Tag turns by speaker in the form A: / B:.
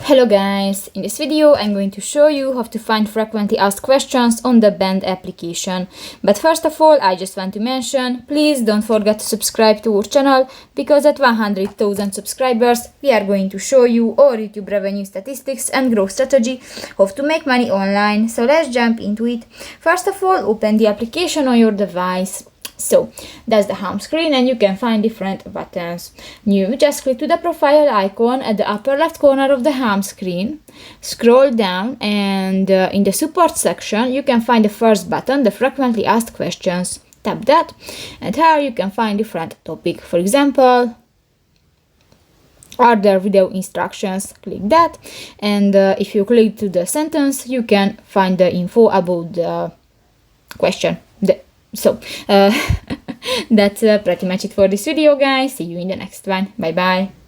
A: Hello guys, in this video I'm going to show you how to find frequently asked questions on the Bend application. But first of all, I just want to mention, please don't forget to subscribe to our channel, because at 100,000 subscribers we are going to show you our YouTube revenue statistics and growth strategy, how to make money online. So let's jump into it. First of all, open the application on your device. So that's the home screen, and you can find different buttons. New, just click to the profile icon at the upper left corner of the home screen. Scroll down, and in the support section you can find the first button, the frequently asked questions. Tap that, and here you can find different topics. For example, are there video instructions? Click that, and if you click to the sentence, you can find the info about the question. That's pretty much it for this video, guys. See you in the next one. Bye bye.